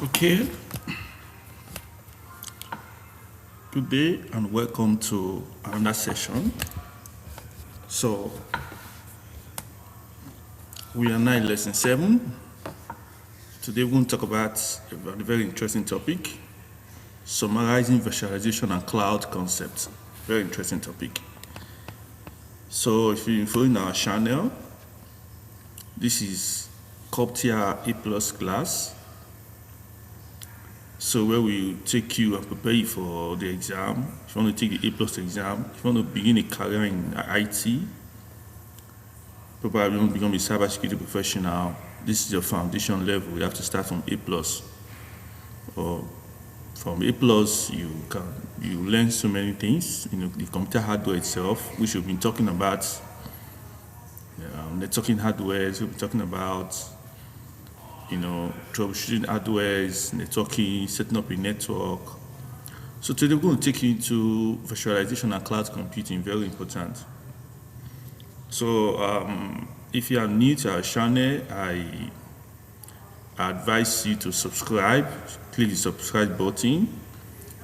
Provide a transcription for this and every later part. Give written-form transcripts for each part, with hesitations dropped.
Okay, good day and welcome to another session. So, we are now in lesson 7. Today we're going to talk about a very interesting topic, summarizing virtualization and cloud concepts. Very interesting topic. So, if you're following our channel, this is CompTIA A+ class. So where we take you and prepare you for the exam. If you want to take the A+ exam, if you want to begin a career in IT, probably want to become a cybersecurity professional, this is your foundation level. You have to start from A+. Or from A+, you learn so many things. The computer hardware itself, which we've been talking about, networking hardware. We'll be talking about troubleshooting hardwares, networking, setting up a network. So today we're going to take you into virtualization and cloud computing, very important. So if you are new to our channel, I advise you to subscribe, click the subscribe button,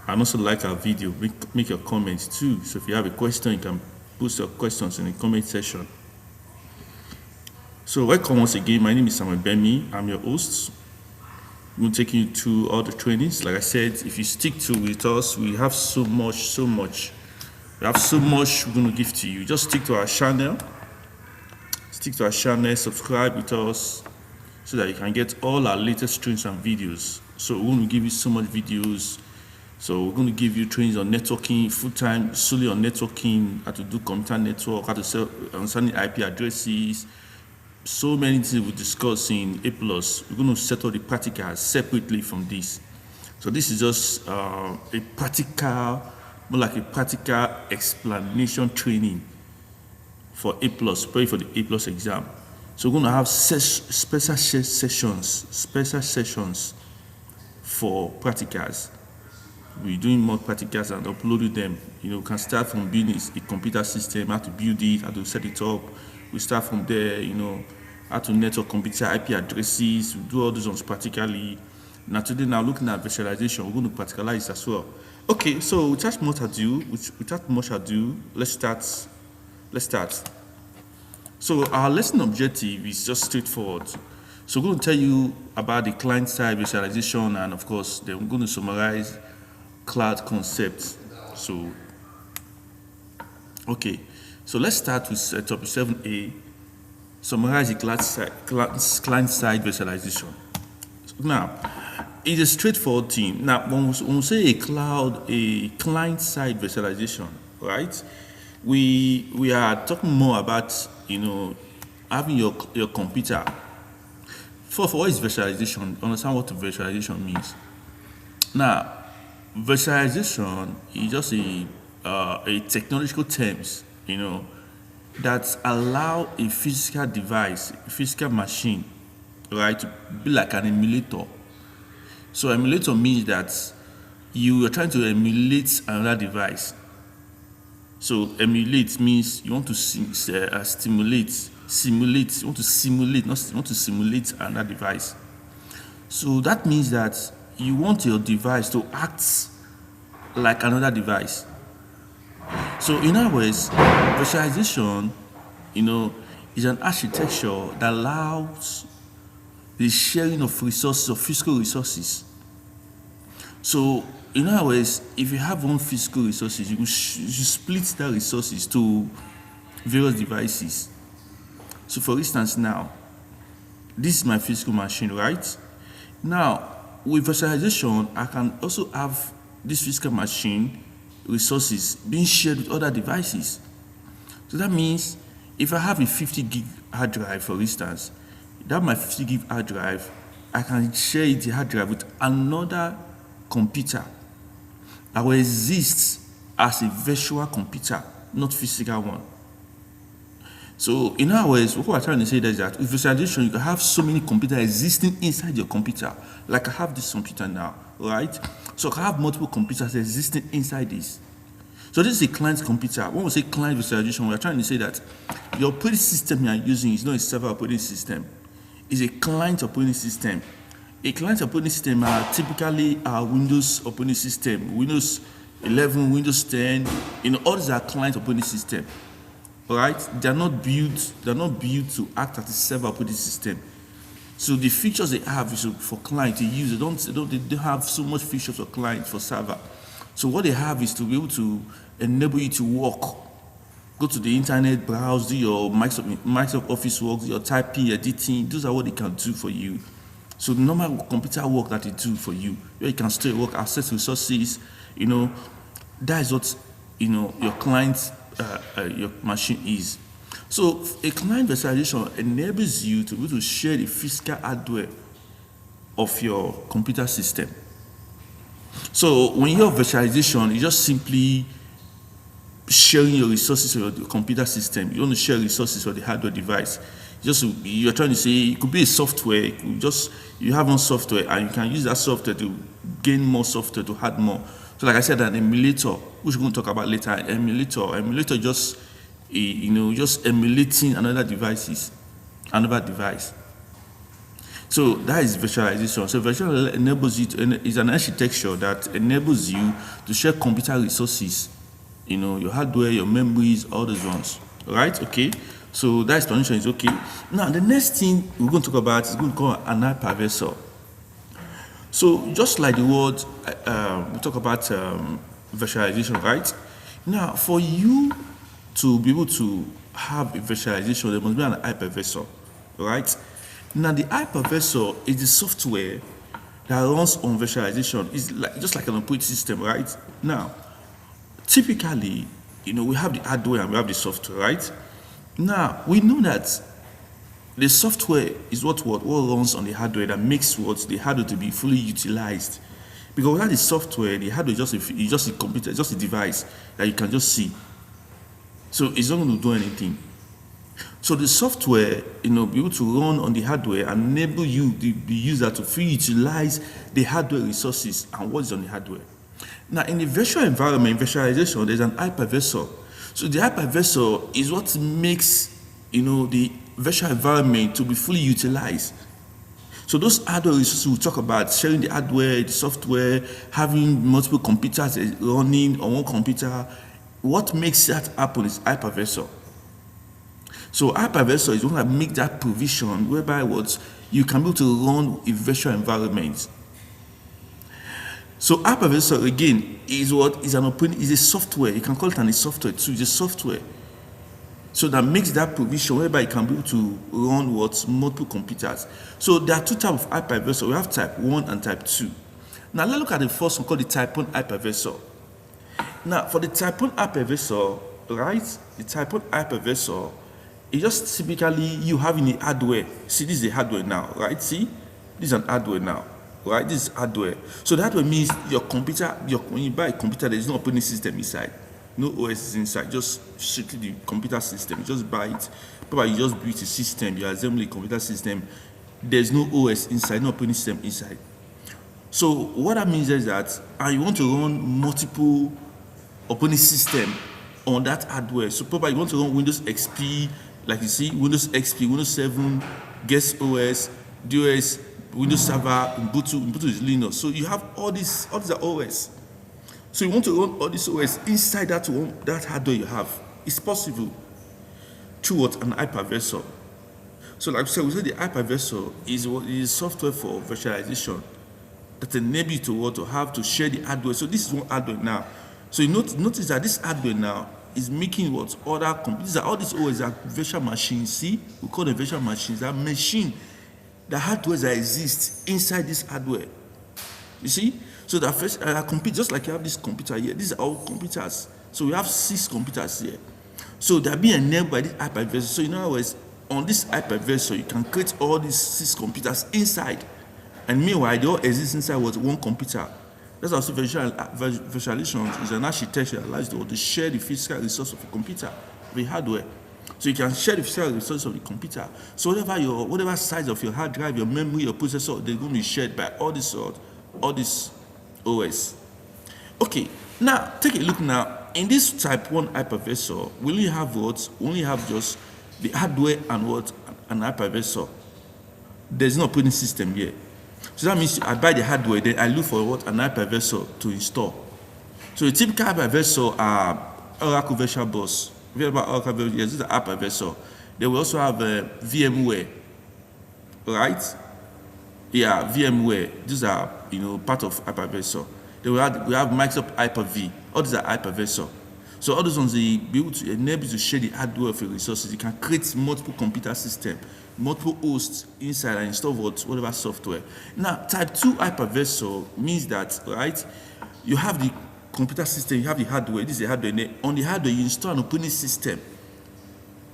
and also like our video, make your comments too. So if you have a question, you can post your questions in the comment section. So welcome once again. My name is Samuel Bemi. I'm your host. We'll take you to all the trainings. Like I said, if you stick with us, we have so much. We have so much we're going to give to you. Just stick to our channel. Subscribe with us so that you can get all our latest trainings and videos. So we're going to give you so much videos. So we're going to give you trainings on networking, full-time, solely on networking, how to do computer network, how to understanding IP addresses. So many things we discuss in A+. We're going to settle the practicals separately from this. So this is just more like a practical explanation training for A+, preparing for the A+ exam. So we're going to have special sessions for practicals. We're doing more practicals and uploading them. We can start from building a computer system, how to build it, how to set it up. We start from there, how to network computer IP addresses. We do all those ones practically. Now today, looking at virtualization, we're going to practicalize as well. Okay, so without much ado, let's start. So our lesson objective is just straightforward. So we're going to tell you about the client-side virtualization, and of course, then we're going to summarize cloud concepts. So, okay. So let's start with topic 7A, summarize the client-side virtualization. Now, it's a straightforward thing. Now, when we say a client-side virtualization, right? We are talking more about, having your computer. For what is virtualization? Understand what virtualization means. Now, virtualization is just a technological terms, that allow a physical device, a physical machine, right, to be like an emulator. So emulator means that you are trying to emulate another device. So emulate means you want to simulate another device. So that means that you want your device to act like another device. So in other words, virtualization, is an architecture that allows the sharing of resources, of physical resources. So in other words, if you have one physical resources, you split that resources to various devices. So for instance, now, this is my physical machine, right? Now, with virtualization, I can also have this physical machine resources being shared with other devices. So that means if I have a 50 gig hard drive, for instance, that my 50 gig hard drive, I can share the hard drive with another computer that will exist as a virtual computer, not physical one. So in other words, what we're trying to say is that with virtualization, you can have so many computers existing inside your computer. Like I have this computer now, right? So I have multiple computers existing inside this. So this is a client computer. When we say client virtualization, we're trying to say that your operating system you are using is not a server operating system. It's a client operating system. A client operating system are typically our Windows operating system, Windows 11, Windows 10. All these are client operating system. All right, they're not built to act as a server operating system. So the features they have is for client to use. They don't have so much features for client, for server. So what they have is to be able to enable you to work. Go to the internet, browse, do your Microsoft Office work, your typing, editing. Those are what they can do for you. So the normal computer work that they do for you, where you can still work, access resources, that is what your client, your machine is. So a client virtualization enables you to be able to share the physical hardware of your computer system. So when you have virtualization, you just simply sharing your resources of your computer system. You want to share resources of the hardware device. You're trying to say it could be a software. You have one software and you can use that software to gain more software, to add more. So like I said, an emulator, which we're going to talk about later. Emulator just emulating another device. So that is virtualization. So virtualization enables you is an architecture that enables you to share computer resources, your hardware, your memories, all those ones. All right? Okay. So that explanation is okay. Now the next thing we're going to talk about is going to call an hypervisor. So just like the word, we talk about virtualization, right? Now for you to be able to have a virtualization, there must be an hypervisor, right? Now the hypervisor is the software that runs on virtualization. It's just like an operating system, right? Now, typically, we have the hardware and we have the software, right? Now we know that the software is what runs on the hardware that makes the hardware to be fully utilized. Because without the software, the hardware is just a computer, just a device that you can just see. So it's not going to do anything. So the software, be able to run on the hardware and enable you, the user, to fully utilize the hardware resources and what is on the hardware. Now, in the virtual environment, virtualization, there's an hypervisor. So the hypervisor is what makes, the virtual environment to be fully utilized. So those hardware resources we'll talk about, sharing the hardware, the software, having multiple computers running on one computer. What makes that happen is hypervisor. So hypervisor is one that makes that provision whereby you can be able to run a virtual environment. So hypervisor again is a software. You can call it a software too. It's a software. So that makes that provision whereby you can be able to run multiple computers. So there are two types of hypervisor. We have type 1 and type 2. Now let's look at the first one called the type 1 hypervisor. Now for the type 1 hypervisor, right? The type 1 hypervisor is just typically you having the hardware. See, this is the hardware now, right? See, this is an hardware now, right? This is hardware. So that means your computer, when you buy a computer, there is no operating system inside. No OS is inside, just strictly the computer system. You just buy it. Probably you just build a system, you assemble a computer system. There's no OS inside, no operating system inside. So what that means is that you want to run multiple operating system on that hardware. So probably you want to run Windows XP, like you see, Windows XP, Windows 7, Guest OS, DOS, Windows Server, Ubuntu is Linux. So you have all these are OS. So you want to run all these OS inside that hardware you have. It's possible through an hypervisor. So like I said, we say the hypervisor is software for virtualization that enables you to share the hardware. So this is one hardware now. So you notice that this hardware now is making other computers. All these OS are virtual machines. See, we call them virtual machines. That machine, the hardware that exists inside this hardware. You see? So that first compute, just like you have this computer here, these are all computers. So we have 6 computers here. So they're being enabled by this hypervisor. So in other words, on this hypervisor, you can create all these 6 computers inside. And meanwhile, they all exist inside one computer. That's also virtualization is an architecture that allows you to share the physical resource of a computer, the hardware. So you can share the physical resource of the computer. So whatever size of your hard drive, your memory, your processor, they're going to be shared by all this OS. Okay, now take a look now. In this type 1 hypervisor, we only have We only have just the hardware and an hypervisor. There's no operating system here. So that means I buy the hardware, then I look for what an hypervisor to install. So a typical hypervisor are Oracle VirtualBox. If you have about Oracle VirtualBox, yes, this is an hypervisor. They will also have VMware, right? Yeah, VMware. These are part of hypervisor. We have Microsoft Hyper-V. All these are hypervisor. So all those ones they be able to enable you to share the hardware of your resources. You can create multiple computer systems, multiple hosts inside and install whatever software. Now, type 2 hypervisor means that, right, you have the computer system, you have the hardware. This is the hardware. And then on the hardware, you install an operating system.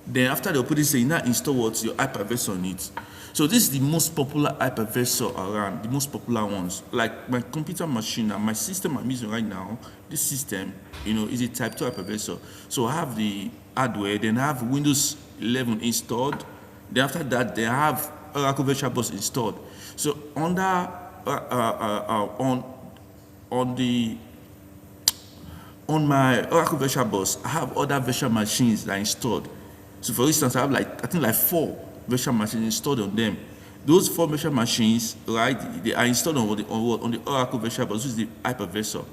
Then after the operating system, you now install what your hypervisor needs. So this is the most popular hypervisor around, the most popular ones. Like my computer machine and my system I'm using right now, this system, is a type 2 hypervisor. So I have the hardware, then I have Windows 11 installed. Then after that, they have Oracle VirtualBox installed. So on my Oracle VirtualBox, I have other virtual machines that are installed. So for instance, I have I think 4 virtual machines installed on them. Those 4 virtual machines, right, they are installed on the Oracle VirtualBox, which is the hypervisor.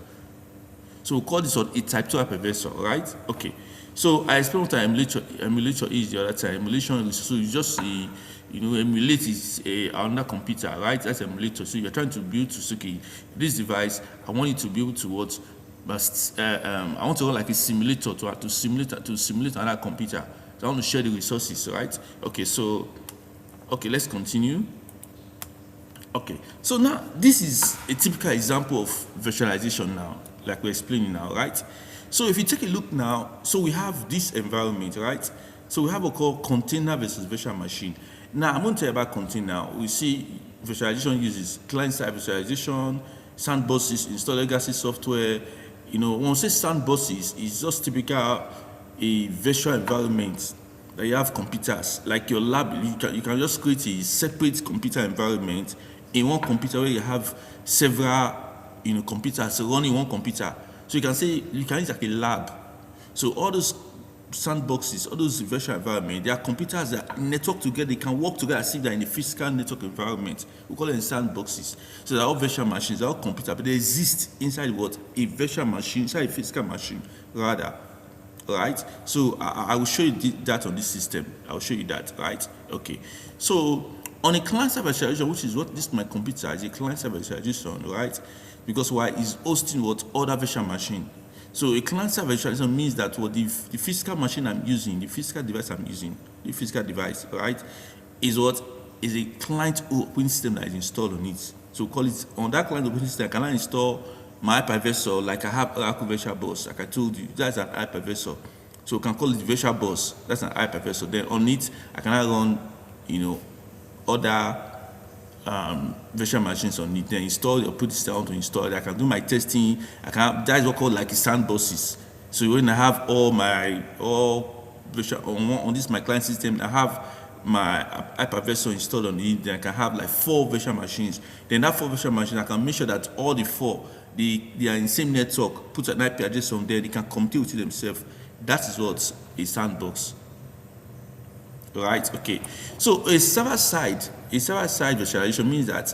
So we call this one a type 2 hypervisor, right? Okay. So I explained what an emulator is the other time. Emulation is, so you just emulate is another computer, right? That's emulator. So you're trying to build this device. I want it to be able to what? I want to run like a simulator to simulate another computer. So I want to share the resources, right? Okay, let's continue. Okay, so now this is a typical example of virtualization now, like we're explaining now, right? So if you take a look now, so we have this environment, right? So we have what we call container versus virtual machine. Now I'm going to tell you about container. We see virtualization uses client-side virtualization, sandboxes, install legacy software. When we say sandboxes, it's just typical a virtual environment that you have computers like your lab. You can just create a separate computer environment in one computer where you have several computers running one computer. So you can use like a lab. So all those sandboxes, all those virtual environments, they are computers that network together. They can work together as if they're in a physical network environment. We call them sandboxes. So they're all virtual machines, they're all computers, but they exist inside what? A virtual machine, inside a physical machine rather. Right? So I will show you that on this system. I will show you that, right? Okay. So on a client-side virtualization, which is what this my computer is a client-side virtualization, right? Because why is hosting what other virtual machine. So a client-side virtualization means that what the physical machine I'm using, the physical device I'm using, the physical device, right, is a client operating system that is installed on it. So we call it on that client operating system. I cannot install my hypervisor like I have Oracle VirtualBox, like I told you, that's an hypervisor. So we can call it VirtualBox, that's an hypervisor. Then on it, I cannot run, other virtual machines on it. Then install or put this down to install it. I can do my testing. That is what called like a sandboxes. So when I have all virtual on this my client system, I have my hypervisor installed on it. Then I can have like 4 virtual machines. Then that 4 virtual machines, I can make sure that all the 4 they are in the same network. Put an IP address on there. They can communicate with themselves. That is what a sandbox. Right? Okay. So a server-side virtualization means that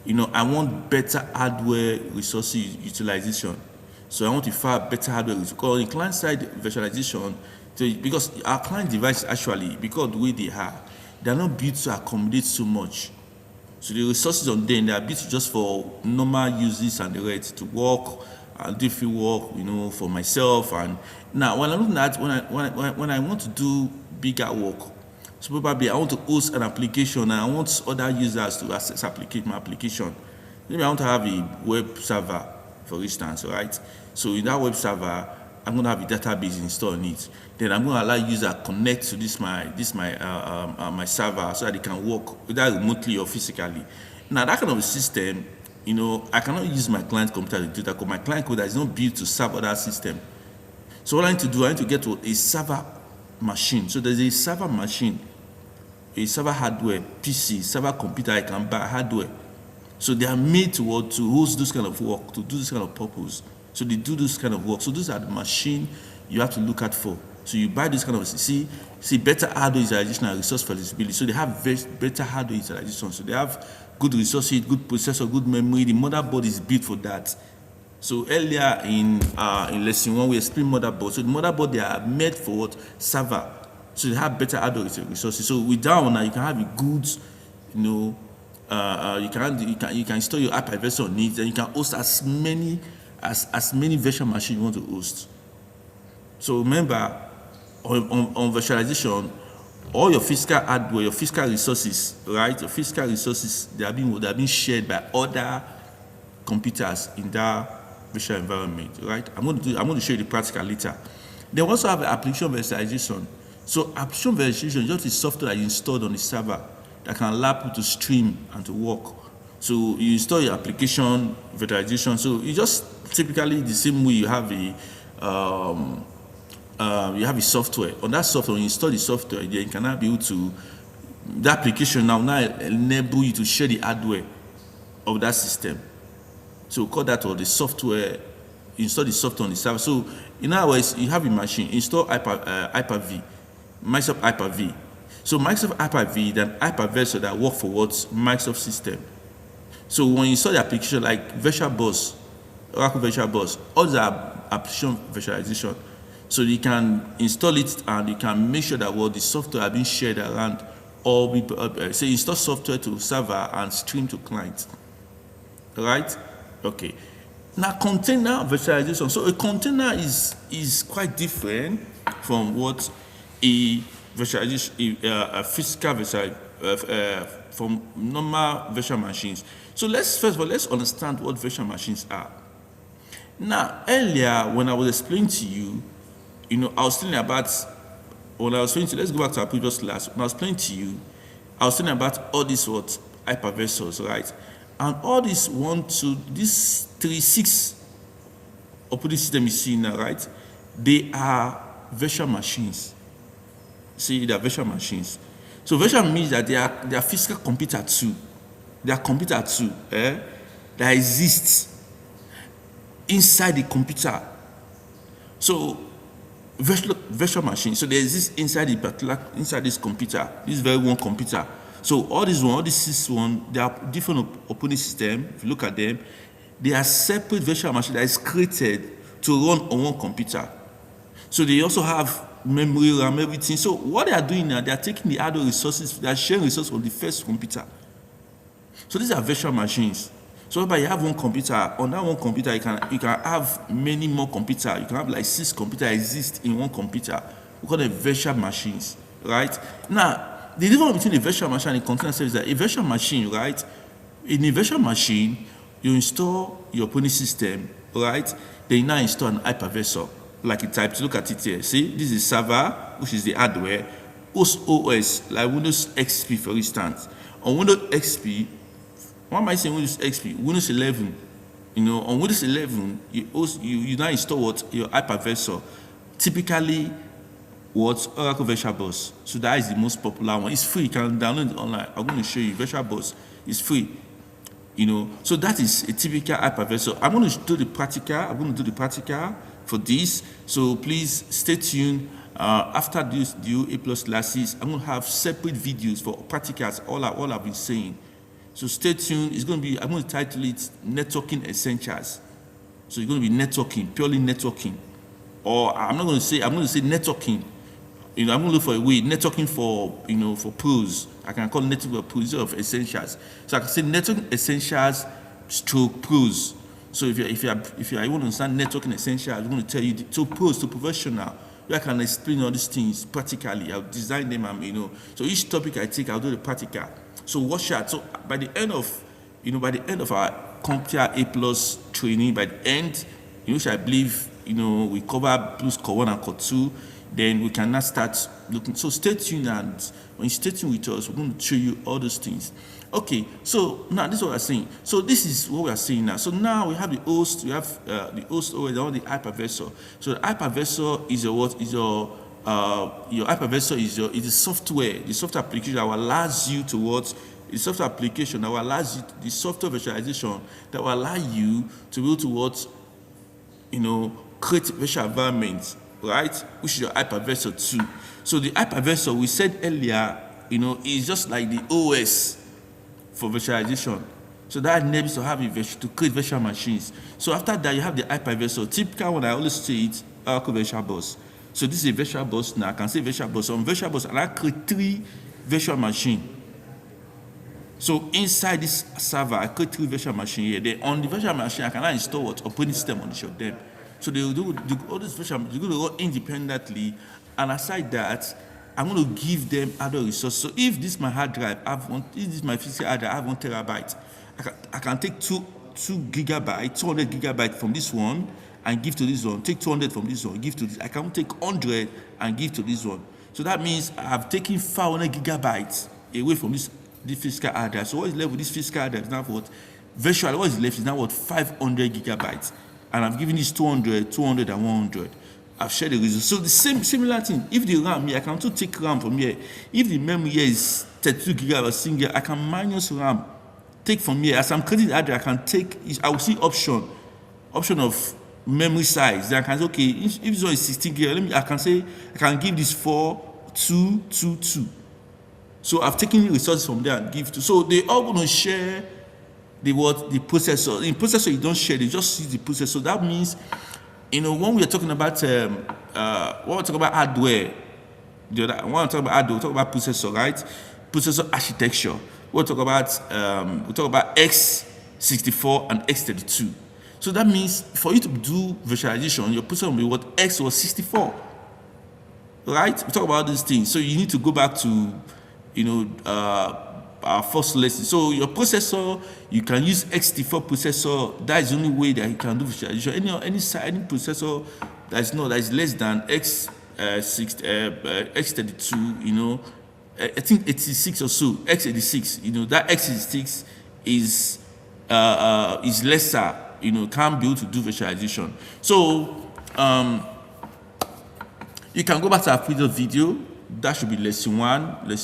I want better hardware resources utilization. So I want to file better hardware. Because in client-side virtualization, because our client devices actually, because the way they are not built to accommodate so much. So the resources on them, they are built just for normal uses and the rest to work and do free work, for myself. And now when I'm looking at when I want to do bigger work, so probably I want to host an application and I want other users to access my application. Maybe I want to have a web server, for instance, right? So in that web server, I'm going to have a database installed on it. Then I'm going to allow user connect to my server so that they can work either remotely or physically. Now that kind of a system, I cannot use my client computer to do that because my client computer is not built to serve other system. So what I need to do, I need to get to a server machine. So there's a server machine, a server hardware, PC, server computer I can buy hardware. So they are made to host this kind of work, to do this kind of purpose. So they do this kind of work. So those are the machine you have to look at for. So you buy this kind of see better hardware utilization and resource flexibility. So they have better hardware utilization. So they have good resources, good processor, good memory. The motherboard is built for that. So earlier in lesson 1, we explained motherboard. So the motherboard, they are made for what? Server. So they have better hardware resources. So with that one, now you can have a good, you can install your hypervisor on it, and you can host as many virtual machines you want to host. So remember, on virtualization, all your physical hardware, your physical resources, right? Your physical resources, they are being shared by other computers in that virtual environment, right? I'm going to show you the practical later. They also have application virtualization. So application virtualization is just the software that you installed on the server that can allow people to stream and to work. So you install your application virtualization. So you just typically the same way you have a software. On that software, when you install the software, then you can now be able to, the application now enable you to share the hardware of that system. So we call that the software, install the software on the server. So in other words, you have a machine, install Hyper-V, Microsoft Hyper-V. So Microsoft Hyper-V, then hypervisor that work for what? Microsoft system. So when you install the application like VirtualBox, Oracle VirtualBox, all the application virtualization. So you can install it and you can make sure that the software are being shared around all people. Say install software to server and stream to client. Right? Okay. Now container virtualization. So a container is quite different from what a virtualization, a physical virtual from normal virtual machines. So first of all let's understand what virtual machines are. Now earlier when I was explaining to you, I was telling about, let's go back to our previous class. When I was explaining to you, I was telling about all these hypervisors, right? And all these 6 operating system you see now, right? They are virtual machines. See, they are virtual machines. So virtual means that they are physical computer too. They are computer too, that exists inside the computer. So virtual machine. So they exist inside this computer, this very one computer. So all these 6 they are different operating system. If you look at them, they are separate virtual machine that is created to run on one computer. So they also have memory, RAM, everything. So what they are doing now, they are taking the hardware resources, they are sharing resources from the first computer. So these are virtual machines. So if you have one computer, on that one computer you can have many more computers. You can have like 6 computers exist in one computer. We call them virtual machines, right? Now, the difference between a virtual machine and a container service is that a virtual machine, right? In a virtual machine, you install your operating system, right? Then you now install an hypervisor, like a type. To look at it here. See, this is server, which is the hardware. Host OS, like Windows XP, for instance. On Windows XP, why am I saying Windows XP? Windows 11. On Windows 11, you now install your hypervisor. Typically, Oracle VirtualBox. So that is the most popular one. It's free. You can download it online. I'm going to show you. VirtualBox is free. So that is a typical hypervisor. I'm going to do the practical for this. So please stay tuned. After this A+ classes, I'm going to have separate videos for practicals. All I've been saying. So stay tuned. I'm going to title it Networking Essentials. So it's going to be networking, purely networking. Or I'm going to say networking. I'm going to look for a way, networking for pros. I can call networking for pros of essentials. So I can say networking essentials stroke pros. So if you want to understand networking essentials, I'm going to tell you to pros, to professional. I can explain all these things practically. I'll design them and So each topic I take, I'll do the practical. So watch out. So by the end of our CompTIA A+ training, by the end, which I believe we cover plus core 1 and core 2, then we can now start looking. So stay tuned, and when you stay tuned with us, we're going to show you all those things. Okay, so now this is what we're saying. So this is what we are seeing now. So now we have the host, we have the host OS, all the hypervisor. So the hypervisor is your hypervisor is the software, the software application that will allows you to the software application that will allows you, the software virtualization that will allow you to be able to create virtual environments, right? Which is your hypervisor too. So the hypervisor, we said earlier, is just like the OS for virtualization. So that enables to have to create virtual machines. So after that, you have the hypervisor. Typical one I always say it, Oracle Virtual Bus. So this is a virtual bus now. I can say virtual bus. On virtual bus, and I create 3 virtual machines. So inside this server, I create 3 virtual machines here. Then on the virtual machine, I can now install what operating system on each of them. So they will do all this virtual. They're going to run independently. And aside that, I'm going to give them other resources. So if this is my hard drive, if this is my physical hard drive, I have 1 terabyte. I can take 2 gigabytes, 200 gigabytes from this one and give to this one. Take 200 from this one, give to this. I can take 100 and give to this one. So that means I have taken 500 gigabytes away from this physical hard drive. So what is left with this physical hard drive is now what? Virtually, what is left is now what? 500 gigabytes. And I'm giving this 200, 200, and 100. I've shared the reason. So the similar thing. If the RAM here, I can also take RAM from here. If the memory here is 32 gigabytes single, I can minus RAM. Take from here. As I'm creating the hard drive, I can take. I will see option of memory size. Then I can say, okay, if this one is 16 gigabytes, I can say I can give this 4, 2, 2, 2. So I've taken resources from there and give to. So they all going to share the processor. In processor, you don't share. They just use the processor. That means, when we are talking about when we talk about hardware, when we talk about hardware, we talk about processor, right? Processor architecture. We'll talk about x64 and x32. So that means for you to do virtualization, your processor will be what x was 64, right? We talk about these things. So you need to go back to our first lesson. So your processor, you can use x64 processor. That is the only way that you can do virtualization. Any processor that is less than x32, I think 86 or so, x86. That x86 is lesser. Can't be able to do virtualization. So you can go back to our previous video. That should be lesson 1 or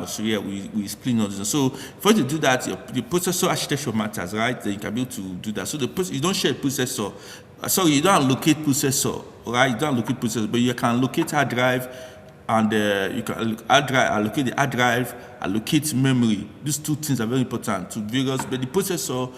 so. Yeah, we explain all this. So for you to do that, the processor architecture matters, right? Then you can be able to do that. So you don't share processor. Sorry, you don't allocate processor, right? You don't allocate processor, but you can allocate hard drive, and you can allocate the hard drive, allocate memory. These 2 things are very important to various. But the processor,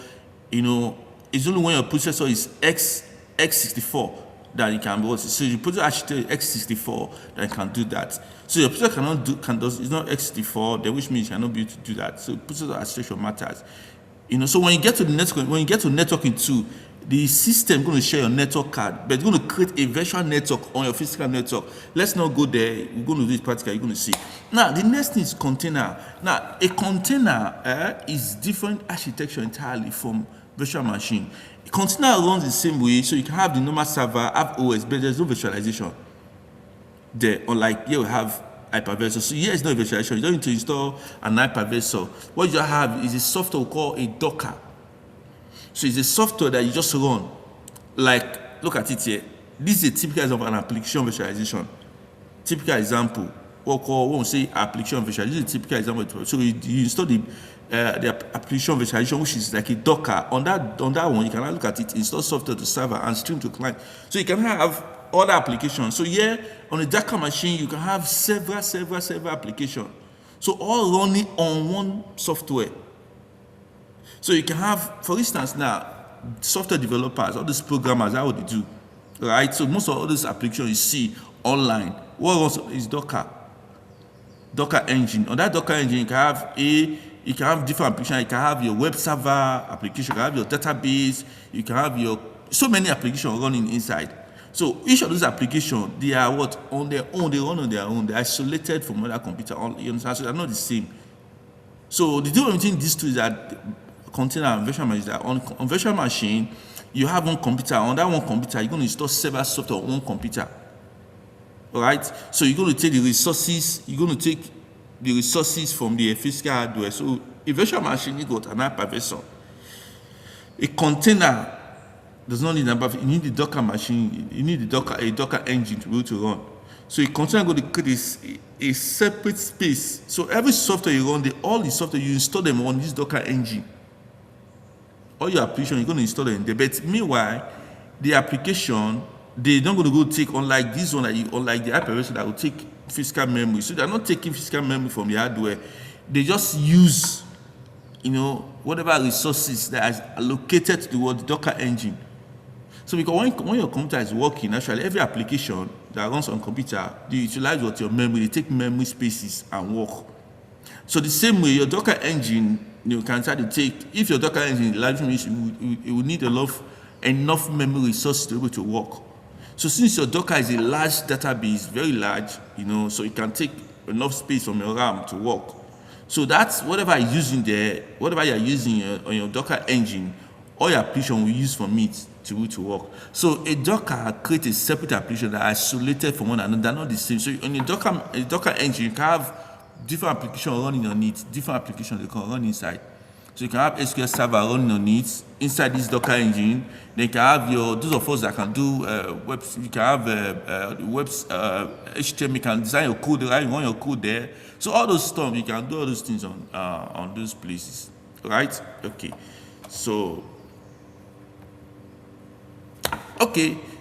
it's only when your processor is x64 that you can be. So you put the architecture x64 that you can do that. So your processor it's not x64, then which means you cannot be able to do that. So processor architecture matters. So when you get to the network, when you get to networking too, the system is going to share your network card, but it's going to create a virtual network on your physical network. Let's not go there. We're going to do this practical. You're going to see. Now, the next thing is container. Now, a container is different architecture entirely from virtual machine. A container runs the same way, so you can have the normal server, have OS, but there's no virtualization there. Unlike here, we have hypervisor. So here is no virtualization. You don't need to install an hypervisor. What you have is a software called a Docker. So it's a software that you just run. Like, look at it here. This is a typical example of an application virtualization. Typical example. When we say application virtualization, this is a typical example. So you install the application virtualization, which is like a Docker. On that one, you can look at it, install software to server and stream to client. So you can have other applications. So here on a Docker machine, you can have several applications. So all running on one software. So you can have, for instance, now software developers, all these programmers, how would they do, right? So most of all these applications you see online, what also is Docker engine. On that Docker engine, you can have different applications. You can have your web server application, you can have your database, you can have so many applications running inside. So each of those applications, they are on their own. They run on their own. They're isolated from other computer. You understand? So they're not the same. So the difference between these two is that container and virtual machine is that on virtual machine, you have one computer. On that one computer, you're going to install several software on one computer. All right? So you're going to take the resources. You're going to take the resources from the physical hardware. So a virtual machine, you got an hypervisor. A container does not need an hypervisor. You need the Docker machine. You need a Docker engine to be able to run. So a container going to create a separate space. So every software you run, all the software you install them on this Docker engine. All your application, you're going to install it in there. But meanwhile, the application, they're not going to go take, unlike this one, unlike the hypervisor that will take physical memory. So they're not taking physical memory from the hardware. They just use whatever resources that is allocated to the Docker engine. So because when your computer is working, actually every application that runs on computer, they utilize your memory, they take memory spaces and work. So the same way your Docker engine, can start to take, if your Docker engine large, it will need enough memory resources to be able to work. So since your Docker is a large database, very large, so it can take enough space from your RAM to work. So that's whatever you're using there, whatever you're using on your Docker engine, all your application will use from it to work. So a Docker creates a separate application that are isolated from one another. They're not the same. So on your Docker engine, you can have different applications running on it, different applications they can run inside. So you can have SQL Server running on it inside this Docker engine. Then you can have those of us that can do webs. You can have HTML. You can design your code, right? You run your code there. So all those stuff, you can do all those things on those places, right? Okay.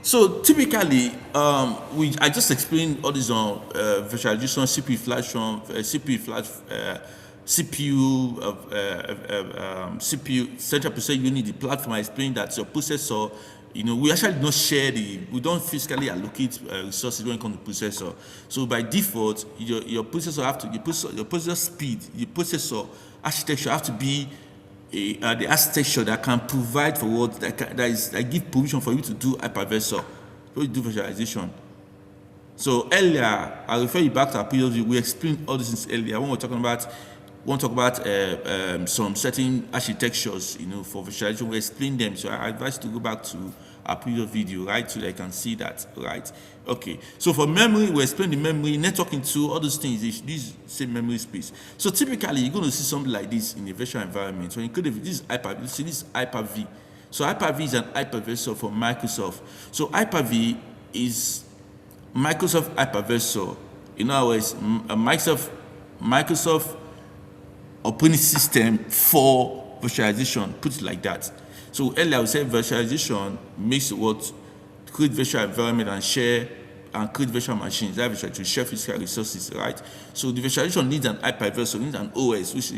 So typically, I just explained all this on virtualization, CPU, central processor unit, the platform. I explained that your processor, we actually don't share we don't physically allocate resources when it comes to processor. So by default, your processor your processor speed, your processor architecture have to be the architecture that can provide for what that give permission for you to do hypervisor, for you to do virtualization. So earlier, I refer you back to our previous video. We explained all these things earlier when we talk about some certain architectures, for virtualization. We explain them. So I advise you to go back to our previous video, right, so that you can see that, right? Okay. So for memory, we explain the memory, networking too, all those things. This same memory space. So typically, you're going to see something like this in a virtual environment. So this is Hyper-V. See this Hyper-V. So Hyper-V is an hypervisor for Microsoft. So Hyper-V is Microsoft hypervisor. In other words, Microsoft operating system for virtualization, put it like that. So earlier I said virtualization makes create virtual environment and create virtual machines, to share physical resources, right? So the virtualization needs an hypervisor, needs an OS, which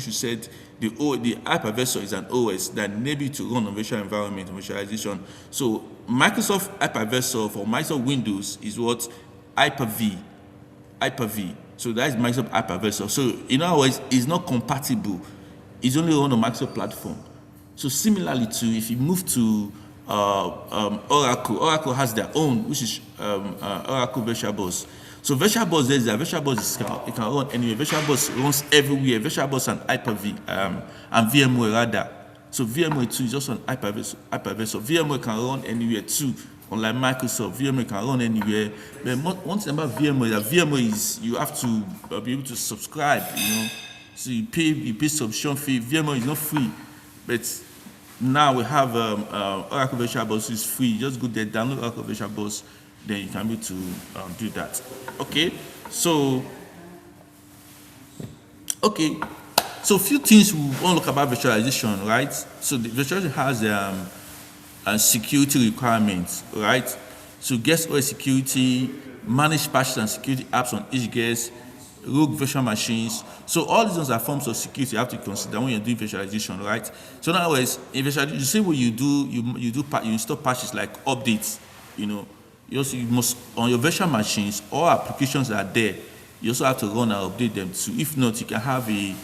you said the hypervisor is an OS that enables you to run on virtual environment and virtualization. So Microsoft hypervisor for Microsoft Windows is what? Hyper-V. So that is Microsoft hypervisor. So in other words, it's not compatible. It's only on the Microsoft platform. So similarly to if you move to Oracle has their own, which is Oracle VirtualBox. So VirtualBox it can run anywhere. VirtualBox runs everywhere. VirtualBox and Hyper-V and VMware rather. So VMware too is also an hypervisor. VMware can run anywhere too. Unlike Microsoft, VMware can run anywhere. But one thing about VMware, that VMware is you have to be able to subscribe. So you pay subscription fee. VMware is not free, but now we have Oracle VirtualBox is free. You just go there, download Oracle VirtualBox, then you can be able to do that. Okay, so a few things we want to look about virtualization, right? So the virtualization has security requirements, right? So guest OS security, manage patches and security apps on each guest, rogue virtual machines. So all these ones are forms of security you have to consider when you're doing virtualization, right? So in other words, in virtualization, you say what you do, you install patches like updates. You must on your virtual machines, all applications that are there, you also have to run and update them too. If not, you can have an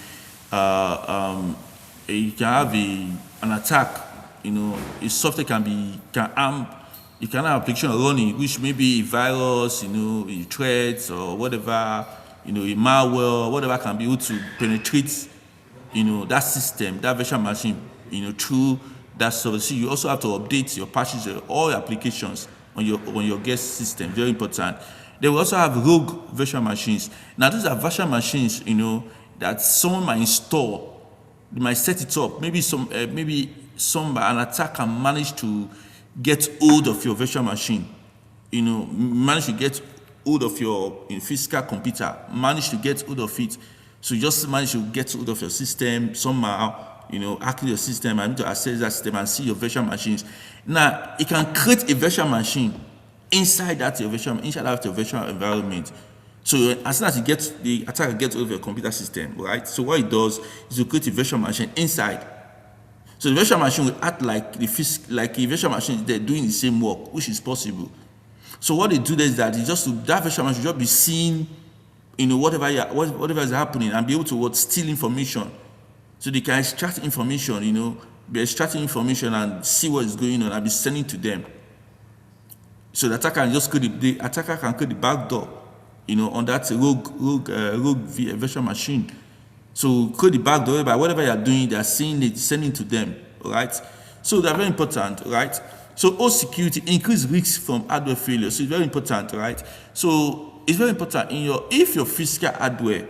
attack. A software can harm. You can have application running, which may be a virus, a threat or whatever, a malware, whatever can be able to penetrate, that system, that virtual machine, through that software. So you also have to update your patches, all your applications on your guest system. Very important. They will also have rogue virtual machines. Now these are virtual machines, that someone might install. They might set it up. Maybe an attacker managed to get hold of your virtual machine. Managed to get hold of your physical computer. Managed to get hold of it. So just managed to get hold of your system somehow. Hack your system and to access that system and see your virtual machines. Now it can create a virtual machine inside your virtual environment. So as soon as the attacker gets over your computer system, right? So what it does is to create a virtual machine inside. So the virtual machine will act like like a virtual machine. They're doing the same work, which is possible. So what they do is that that virtual machine should just be seeing, whatever is happening, and be able to steal information. So they can extract information, be extracting information and see what is going on and be sending to them. So the attacker can create the backdoor, on that rogue virtual machine. So create the backdoor by whatever you are doing, they are seeing it, sending to them, right? So they're very important, right? So all security increase risks from hardware failure. So it's very important, right? So it's very important if your physical hardware,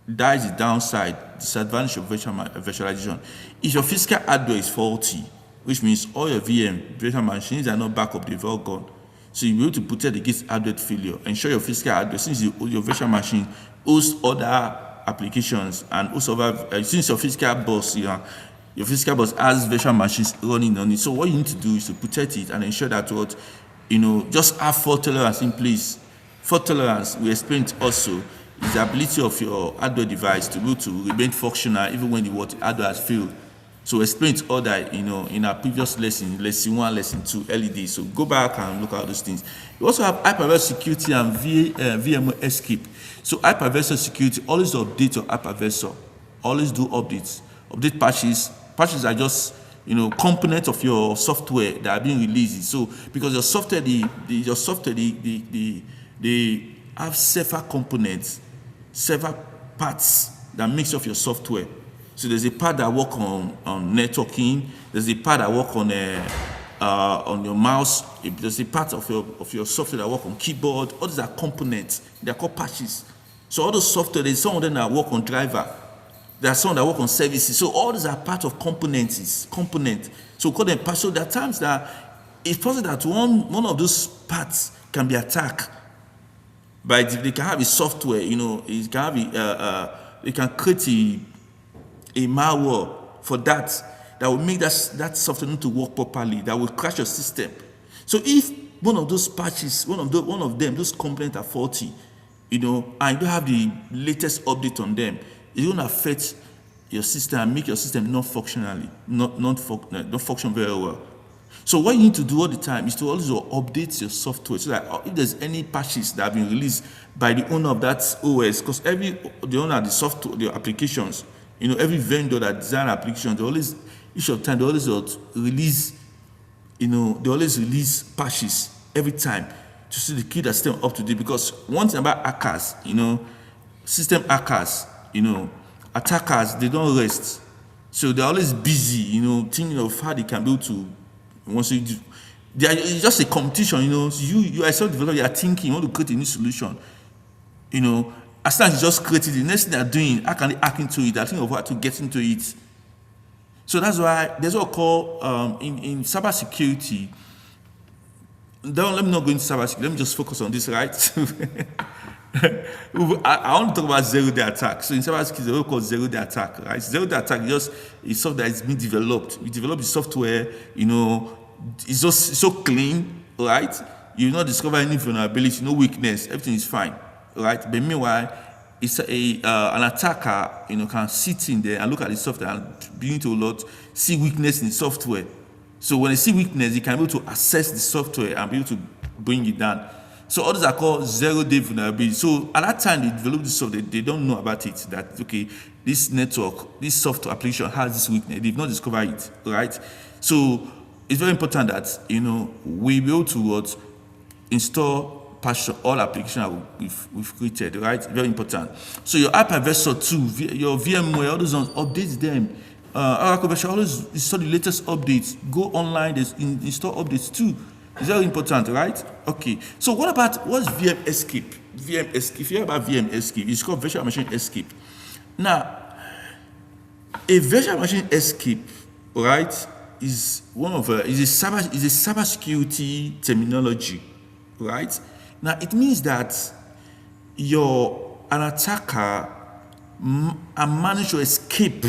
that is the downside, disadvantage of virtualization. If your physical hardware is faulty, which means all your virtual machines are not backup, they've all gone. So you'll be able to protect against hardware failure. Ensure your physical hardware, since your virtual machine hosts other applications and also since your physical bus, your physical bus has virtual machines running on it. So what you need to do is to protect it and ensure that just have fault tolerance in place. Fault tolerance, we explained also, is the ability of your hardware device to be able to remain functional even when the hardware has failed. So we explained all that in our previous lesson 1, lesson 2, LED. So go back and look at those things. We also have hypervisor security and VMware escape. So hypervisor security, always update your hypervisor. Always do updates. Update patches. Patches are just components of your software that are being released. So because your software, they have several components, several parts that makes up your software. So there's a part that work on networking. There's a part that work on your mouse. There's a part of your software that work on keyboard. All these are components. They are called patches. So all those software, there's some of them that work on driver. There are some that work on services. So all these are part of components. So we call them patches. So there are times that it's possible that one of those parts can be attacked. But they can have a software. It can have they can create a malware for that will make that software not to work properly, that will crash your system. So if one of those patches, one of them, those components are faulty, and you don't have the latest update on them, it's going to affect your system and make your system not function very well. So what you need to do all the time is to always update your software, so that if there's any patches that have been released by the owner of that OS, because the owner of the software, the applications, every vendor that design applications, they always release patches every time to see the keep the system up to date. Because one thing about hackers, system hackers, attackers, they don't rest. So they're always busy, thinking of how they can be able to. It's just a competition, So you as a developer, you are thinking, you want to create a new solution, as soon as you just create it, the next thing they're doing, how can they hack into it? I think of how to get into it. So that's why there's what we call in cybersecurity. Let me not go into cybersecurity. Let me just focus on this, right? I want to talk about zero-day attack. So in cybersecurity, there's what we call zero-day attack, right? Zero-day attack is software that is being developed. We develop the software, it's just so clean, right? You not discover any vulnerability, no weakness, everything is fine. Right, but meanwhile, it's an attacker, can sit in there and look at the software and begin to see weakness in the software. So when they see weakness, they can be able to assess the software and be able to bring it down. So all these are called zero-day vulnerability. So at that time they develop the software, they don't know about it. That this network, this software application has this weakness. They've not discovered it, right? So it's very important that we be able to install patch all applications that we've created, right? Very important. So your hypervisor too, your VMware, all those ones, update them. Oracle version, always install the latest updates. Go online, install updates too. It's very important, right? Okay. So what's VM escape? VM escape. If you hear about VM escape, it's called virtual machine escape. Now, a virtual machine escape, right, is a cybersecurity terminology, right? Now, it means that an attacker managed to escape.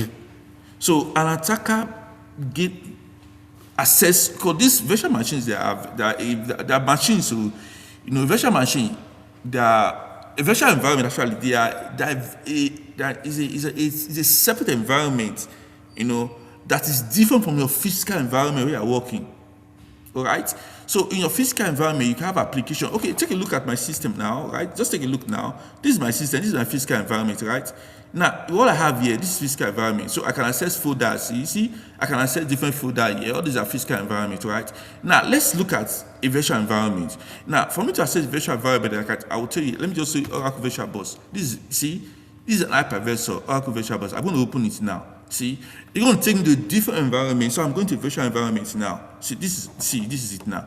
So an attacker get access, because these virtual machines, they are machines. So, virtual machine, they are a virtual environment actually that is a separate environment, that is different from your physical environment where you're working. All right. So in your physical environment, you can have application. Okay, take a look at my system now, right? Just take a look now. This is my system. This is my physical environment, right? Now, what I have here, this is physical environment. So I can access folders. You see, I can access different folders here. All these are physical environment, right? Now, let's look at a virtual environment. Now, for me to access virtual environment, I will tell you, let me just say Oracle Virtual Bus. This is an hypervisor, Oracle Virtual Bus. I'm going to open it now. See, you're going to take me to a different environment. So I'm going to virtual environment now. This is it now.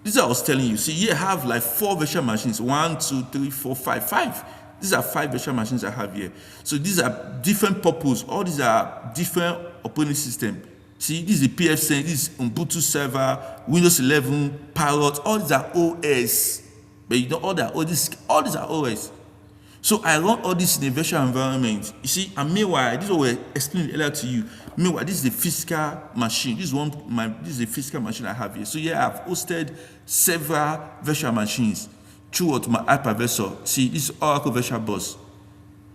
This is what I was telling you. See, here I have like 4 virtual machines. 1, 2, 3, 4, 5. 5. These are 5 virtual machines I have here. So these are different purpose. All these are different operating system. See, this is the PFSense, this is Ubuntu server, Windows 11, Parrot. All these are OS. But all these are OS. So I run all this in a virtual environment. You see, and meanwhile, this is what we explained earlier to you. Meanwhile, this is the physical machine. This is the physical machine I have here. So here I've hosted several virtual machines throughout my hypervisor. See, this is Oracle Virtual Bus.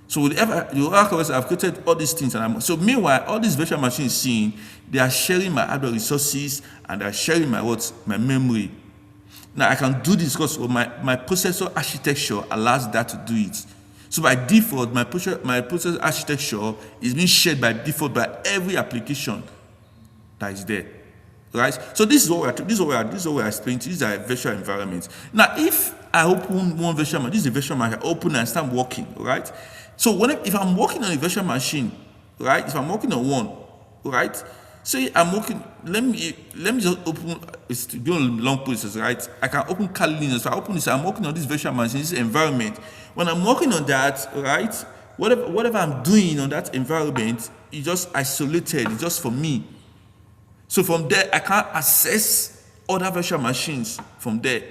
So the Oracle Virtual, I've created all these things, so meanwhile, all these virtual machines seeing, they are sharing my hardware resources and they are sharing my memory. Now I can do this because my processor architecture allows that to do it. So by default, my processor architecture is being shared by default by every application that is there, right? So this is what we're explaining. These are virtual environments. Now, if I open one virtual machine, this is a virtual machine. I open and start working, right? So if I'm working on a virtual machine, right? If I'm working on one, right? Say I'm working. Let me just open. It's doing long process, right? I can open Kali Linux. So I open this. I'm working on this virtual machine, this environment. When I'm working on that, right? Whatever I'm doing on that environment, it's just isolated. It's just for me. So from there, I can't access other virtual machines from there.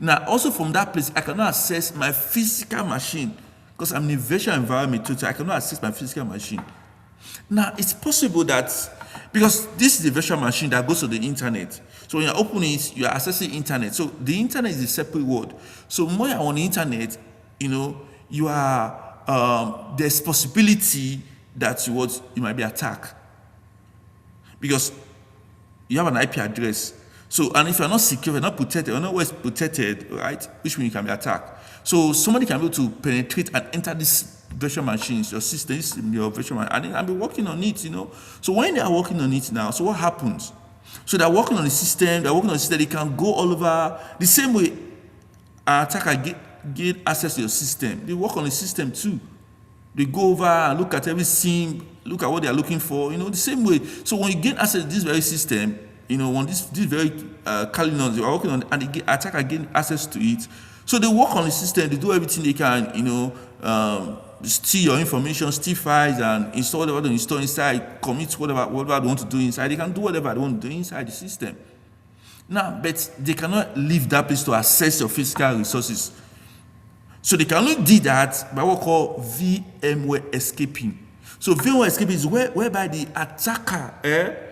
Now, also from that place, I cannot access my physical machine because I'm in a virtual environment too. So I cannot access my physical machine. Now, it's possible that because this is a virtual machine that goes to the internet. So when you're opening it, you're accessing internet. So the internet is a separate world. So when you're on the internet, you are there's possibility that you might be attacked because you have an IP address. So, and if you're not secure, you're not protected, you're not always protected, right? Which means you can be attacked. So somebody can be able to penetrate and enter this virtual machines, your system, your virtual machine, and be working on it, So when they are working on it now, so what happens? So they're working on the system, they can go all over the same way an attacker get access to your system. They work on the system too. They go over and look at everything, look at what they are looking for, the same way. So when you gain access to this very system, when this very Kalinos you are working on, and the attacker gain access to it, so they work on the system, they do everything they can, steal your information, steal files, and install whatever they install inside, commit whatever they want to do inside. They can do whatever they want to do inside the system. Now, but they cannot leave that place to access your physical resources. So they can only do that by what we call VMware escaping. So VMware escaping is whereby the attacker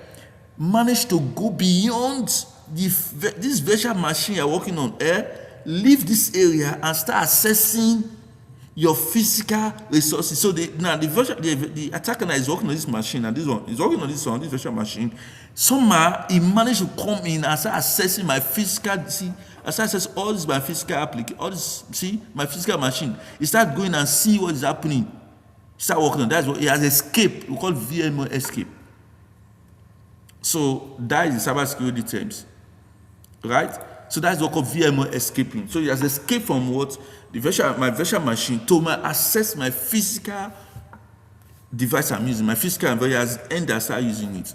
managed to go beyond this virtual machine you're working on, leave this area and start accessing your physical resources. So the attacker that is working on this machine, and this one is working on this virtual machine, somehow he managed to come in and start accessing my physical, I start access all this my physical application, all this, my physical machine. He start going and see what is happening. Start working on that. That's what he has escaped. We call VMware escape. So that is the cybersecurity terms, right? So that's what we call VMware escaping. So he has escaped from what? My virtual machine to access my physical device I'm using, my physical environment, has ended and start using it.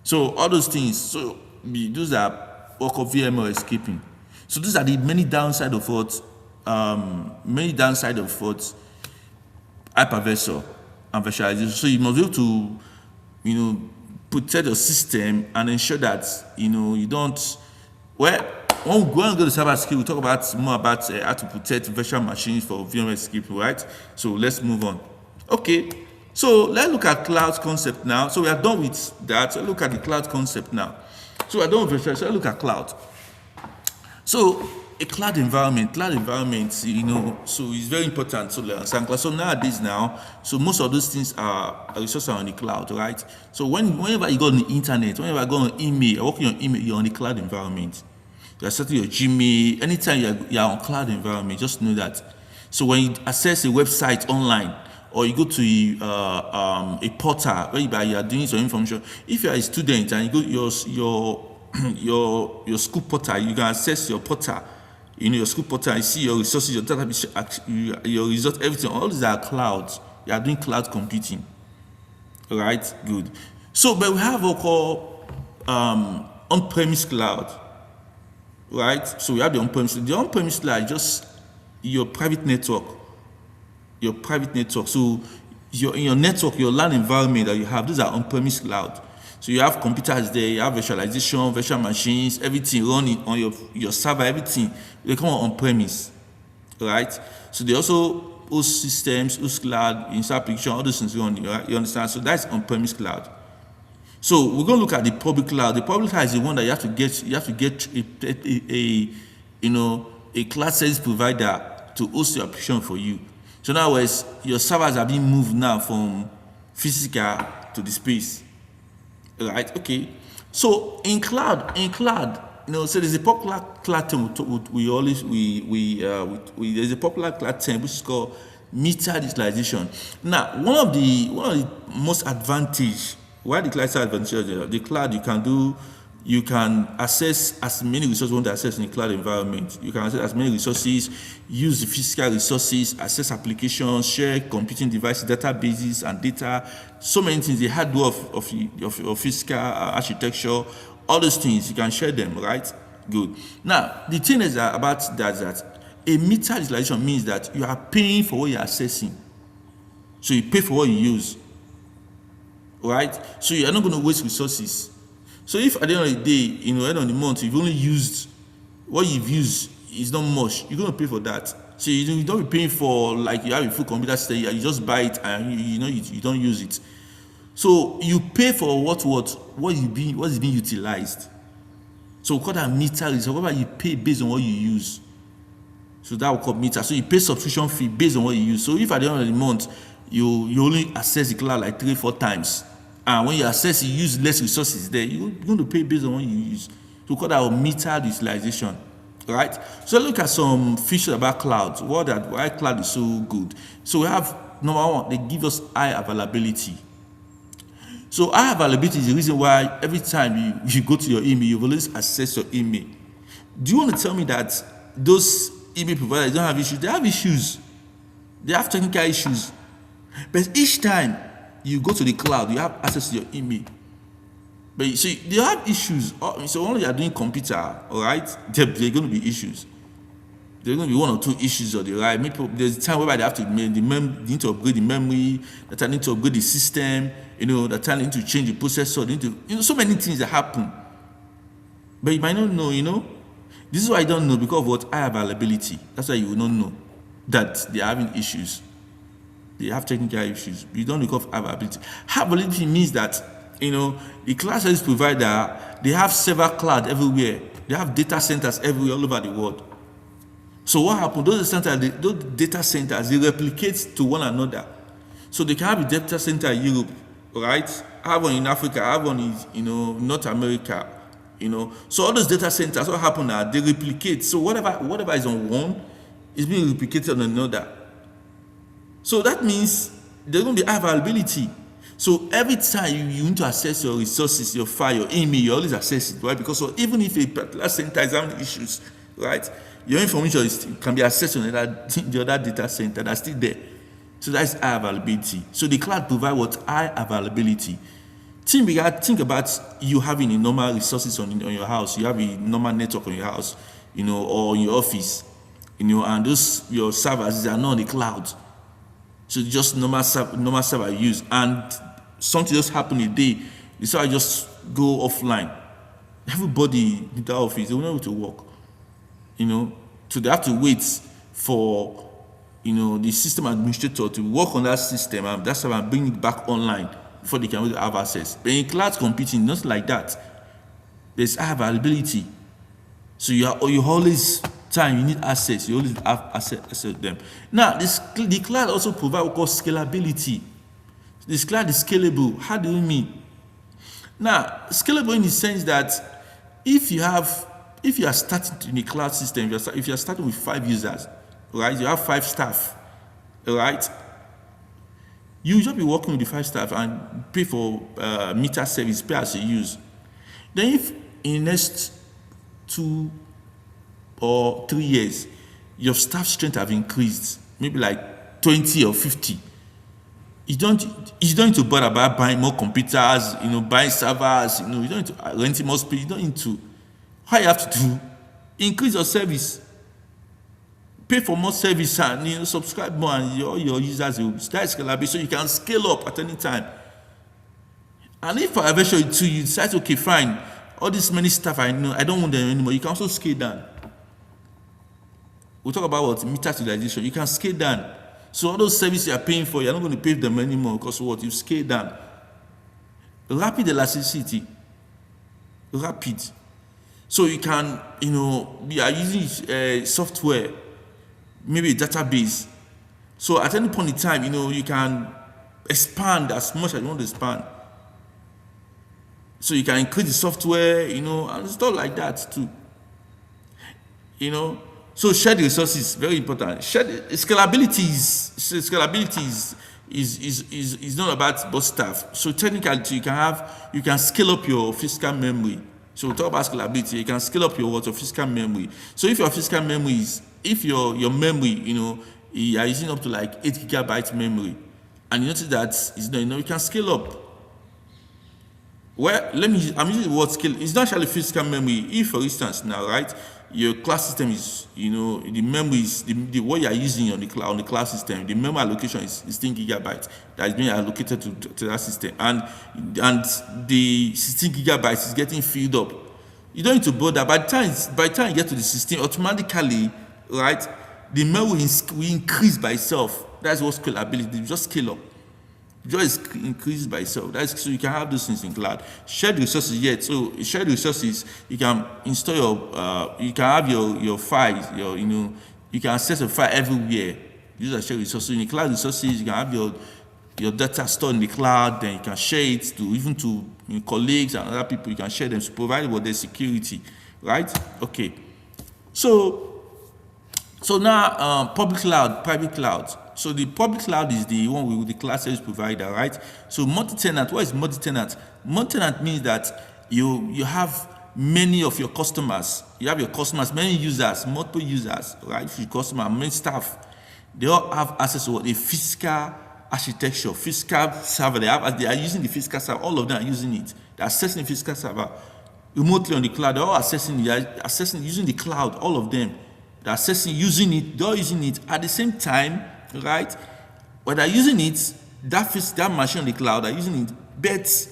So all those things, so those are what we call VMware escaping. So these are the many downside of what hypervisor and virtualization. So you must be able to, protect your system and ensure that you don't. When we go to cybersecurity, we'll talk more about how to protect virtual machines for VMware escape, right? So let's move on. Okay, so let's look at cloud concept now. So we are done with that. So look at the cloud concept now. So we are done with virtual. So let's look at cloud. So a cloud environment, so it's very important to understand cloud. So nowadays now, so most of those things are resources on the cloud, right? So whenever you go on the internet, whenever you go on email, working on email, you're on the cloud environment. You're setting your Gmail, anytime you're on cloud environment, just know that. So when you access a website online, or you go to a portal where you are doing some information, if you are a student and you go your school portal, you can access your portal, your school portal, you see your resources, your database, your results, everything. All these are clouds. You are doing cloud computing. All right, good. So, but we have what we call on-premise cloud, right? So we have the on-premise. The on-premise cloud is just your private network. Your private network. So in your network, your LAN environment that you have, these are on-premise cloud. So you have computers there, you have virtualization, virtual machines, everything running on your server, everything. They come on-premise, right? So they also host systems, host cloud, insert application, all those things running, right? You understand? So that's on-premise cloud. So we're going to look at the public cloud. The public cloud is the one that you have to get a cloud service provider to host your application for you. So in other words, your servers are being moved now from physical to the space, right? Okay. So in cloud, so there's a popular cloud term there's a popular cloud term which is called virtualization. Now, one of the most advantage, why the cloud is advantageous? The cloud you can access as many resources you want to access in a cloud environment. You can access as many resources, use the physical resources, access applications, share computing devices, databases, and data. So many things. The hardware of physical architecture, all those things, you can share them, right? Good. Now, the thing is about that a meter utilization means that you are paying for what you're accessing. So you pay for what you use, right? So you're not going to waste resources. So if at the end of the day, end of the month, you've only used what you've used is not much, you're going to pay for that. So you don't be paying for, like, you have a full computer system, you just buy it and you don't use it. So you pay for what is being utilized. So we call that meter. So whatever you pay based on what you use. So that we call meter. So you pay subscription fee based on what you use. So if at the end of the month you only access the cloud like 3-4 times, and when you access, you use less resources there, you're going to pay based on what you use. So we call that metered utilization, right? So look at some features about clouds. Why cloud is so good. So we have, number one, they give us high availability. So high availability is the reason why every time you go to your email, you always access your email. Do you want to tell me that those email providers don't have issues? They have issues. They have technical issues. But each time you go to the cloud, you have access to your email. But you see, they have issues. So when you are doing computer, all right, there are going to be issues. There are going to be 1 or 2 issues on the right. Maybe there's a time where they have to they need to upgrade the memory, that time need to upgrade the system, that time need to change the processor, they need to, so many things that happen. But you might not know, This is why I don't know, because of what high availability. That's why you will not know that they are having issues. They have technical issues. You don't look up availability. Availability means that, the cloud service provider, they have several cloud everywhere. They have data centers everywhere, all over the world. So what happens? Those data centers, they replicate to one another. So they can have a data center in Europe, right? I have one in Africa. I have one in, North America. So all those data centers, what happen now? They replicate. So whatever is on one is being replicated on another. So that means there's going to be high availability. So every time you need to access your resources, your file, your email, you always access it, right? Because even if a particular center is having issues, right, your information can be accessed on the other data center that's still there. So that's high availability. So the cloud provides what? High availability. Think about you having a normal resources on your house. You have a normal network on your house, or in your office, and those your servers are not on the cloud. So just normal server use, and something just happen a day, the server just go offline. Everybody in the office, they will not be able to work. So they have to wait for the system administrator to work on that system and that server and bring it back online before they can have access. But in cloud computing, not like that. There's high availability. So you always time you need access, you always have access to them. Now, the cloud also provides what we call scalability. This cloud is scalable. How do you mean? Now, scalable in the sense that if you are starting in a cloud system, if you are starting with 5 users, right? You have 5 staff, right? You just be working with the 5 staff and pay for meter service, pay as you use. Then if in the next 2 or 3 years, your staff strength have increased, maybe like 20 or 50, you don't need to bother about buying more computers, buying servers, you don't need to renting more space. You don't need to. All you have to do, increase your service, pay for more service, and subscribe more, and all your users will start scalable, so you can scale up at any time. And if eventually too you decide, okay, fine, all these many staff I know, I don't want them anymore, you can also scale down. We'll talk about what meter utilization. You can scale down. So all those services you are paying for, you're not going to pay them anymore because what? You scale down. Rapid elasticity. Rapid. So you can, you are using software, maybe a database. So at any point in time, you can expand as much as you want to expand. So you can increase the software, and stuff like that too. So shared resources, very important. Scalability is not about both staff. So technically, you can scale up your physical memory. So we talk about scalability. You can scale up your physical memory. So if your physical memory if your memory, you are using up to like 8 gigabytes memory, and you notice that you can scale up. Well, I'm using the word scale. It's not actually physical memory. If, for instance, now, right, your class system is, the memory is, what you are using on the cloud system, the memory allocation is 16 gigabytes that is being allocated to that system. And the 16 gigabytes is getting filled up. You don't need to bother. By the time you get to the system, automatically, right, the memory will increase by itself. That's what scalability, you just scale up. Just increases by itself. So you can have those things in cloud. Shared resources, yet. So shared resources, you can install you can have your files, you can access a file everywhere. These are shared resources. In the cloud resources, you can have your data stored in the cloud, then you can share it to your colleagues and other people. You can share them, provided with their security, right? Okay. So now public cloud, private cloud. So the public cloud is the one with the cloud service provider, right? So multi-tenant, what is multi-tenant? Multi-tenant means that you have many of your customers. You have your customers, many users, multiple users, right? Your customer, many staff. They all have access to a physical architecture, physical server. They are using the physical server. All of them are using it. They're accessing the physical server remotely on the cloud. They're all accessing using the cloud. All of them. They're accessing, using it. They're using it at the same time. Right? When they're using it, that machine on the cloud are using it, but